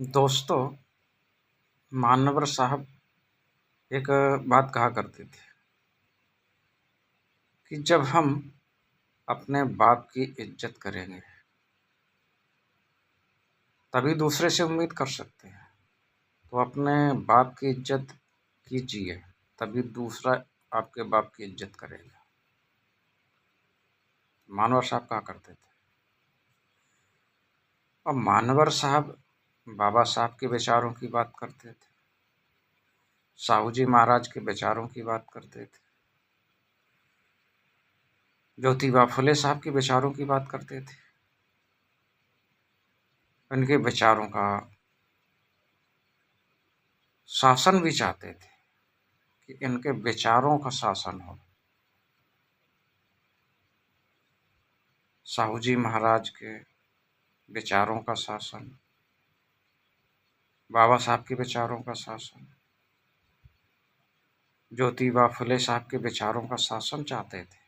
दोस्तों, मानवर साहब एक बात कहा करते थे कि जब हम अपने बाप की इज्जत करेंगे तभी दूसरे से उम्मीद कर सकते हैं। तो अपने बाप की इज्जत कीजिए, तभी दूसरा आपके बाप की इज्जत करेगा। मानवर साहब कहा करते थे। और मानवर साहब बाबा साहब के विचारों की बात करते थे, साहू जी महाराज के विचारों की बात करते थे, ज्योतिबा फुले साहब के विचारों की बात करते थे। इनके विचारों का शासन भी चाहते थे कि इनके विचारों का शासन हो। साहू जी महाराज के विचारों का शासन, बाबा साहब के विचारों का शासन, ज्योतिबा फुले साहब के विचारों का शासन चाहते थे।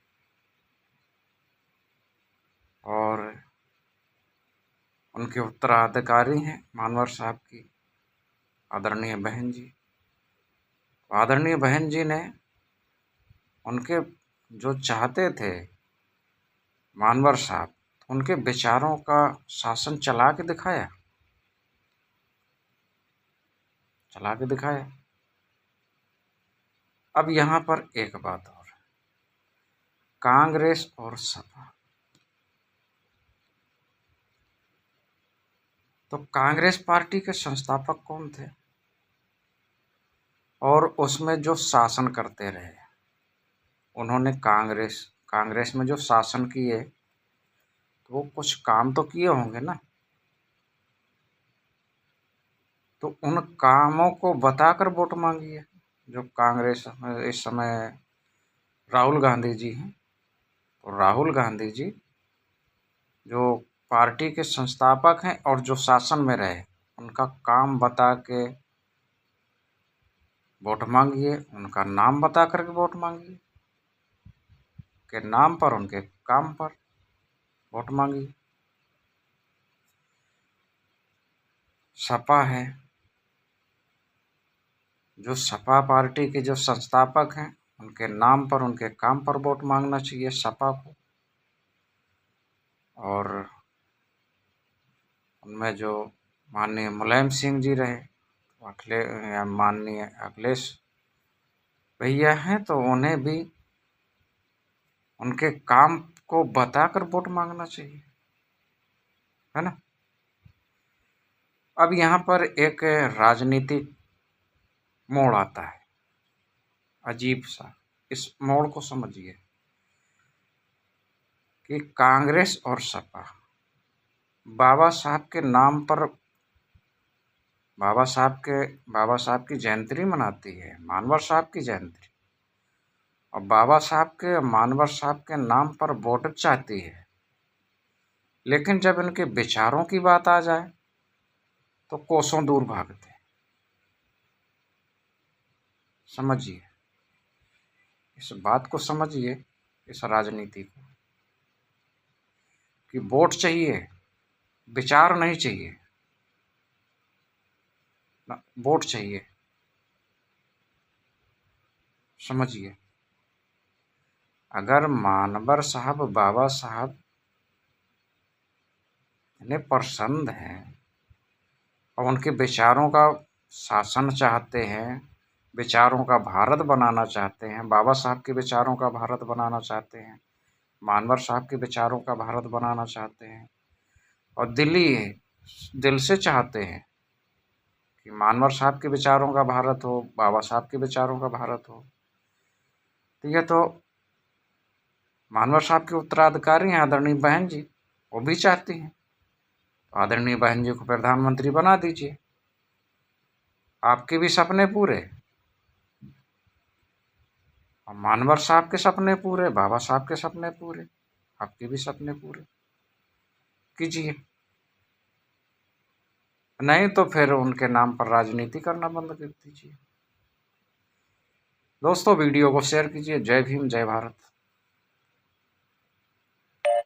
और उनके उत्तराधिकारी हैं मानवर साहब की आदरणीय बहन जी। आदरणीय बहन जी ने उनके जो चाहते थे मानवर साहब, उनके विचारों का शासन चला के दिखाया। अब यहाँ पर एक बात और, कांग्रेस और सपा। तो कांग्रेस पार्टी के संस्थापक कौन थे और उसमें जो शासन करते रहे, उन्होंने कांग्रेस में जो शासन किए तो वो कुछ काम तो किए होंगे ना। तो उन कामों को बताकर वोट मांगिए। जो कांग्रेस में इस समय राहुल गांधी जी हैं, तो राहुल गांधी जी जो पार्टी के संस्थापक हैं और जो शासन में रहे, उनका काम बता के वोट मांगिए, उनका नाम बता करके वोट मांगिए, के नाम पर उनके काम पर वोट मांगिए। सपा है, जो सपा पार्टी के जो संस्थापक हैं, उनके नाम पर उनके काम पर वोट मांगना चाहिए सपा को। और उनमें जो माननीय मुलायम सिंह जी रहे, माननीय अखिलेश भैया हैं, तो उन्हें भी उनके काम को बताकर वोट मांगना चाहिए, है ना। अब यहाँ पर एक राजनीतिक मोड़ आता है, अजीब सा। इस मोड़ को समझिए कि कांग्रेस और सपा बाबा साहब के नाम पर बाबा साहब की जयंती मनाती है, मानवर साहब की जयंती, और बाबा साहब के मानवर साहब के नाम पर वोट चाहती है। लेकिन जब इनके विचारों की बात आ जाए तो कोसों दूर भागते हैं। समझिए, इस बात को समझिए, इस राजनीति को, कि वोट चाहिए, विचार नहीं चाहिए ना, वोट चाहिए। समझिए, अगर मानवर साहब बाबा साहब इन्हें पसंद हैं और उनके विचारों का शासन चाहते हैं, विचारों का भारत बनाना चाहते हैं, बाबा साहब के विचारों का भारत बनाना चाहते हैं, मानवर साहब के विचारों का भारत बनाना चाहते हैं, और दिल से चाहते हैं कि मानवर साहब के विचारों का भारत हो, बाबा साहब के विचारों का भारत हो। ठीक है, तो मानवर साहब के उत्तराधिकारी हैं आदरणीय बहन जी, वो भी चाहती हैं, तो आदरणीय बहन जी को प्रधानमंत्री बना दीजिए। आपके भी सपने पूरे, और मानवर साहब के सपने पूरे, बाबा साहब के सपने पूरे, आपके भी सपने पूरे कीजिए। नहीं तो फिर उनके नाम पर राजनीति करना बंद कर दीजिए। दोस्तों, वीडियो को शेयर कीजिए। जय भीम, जय भारत।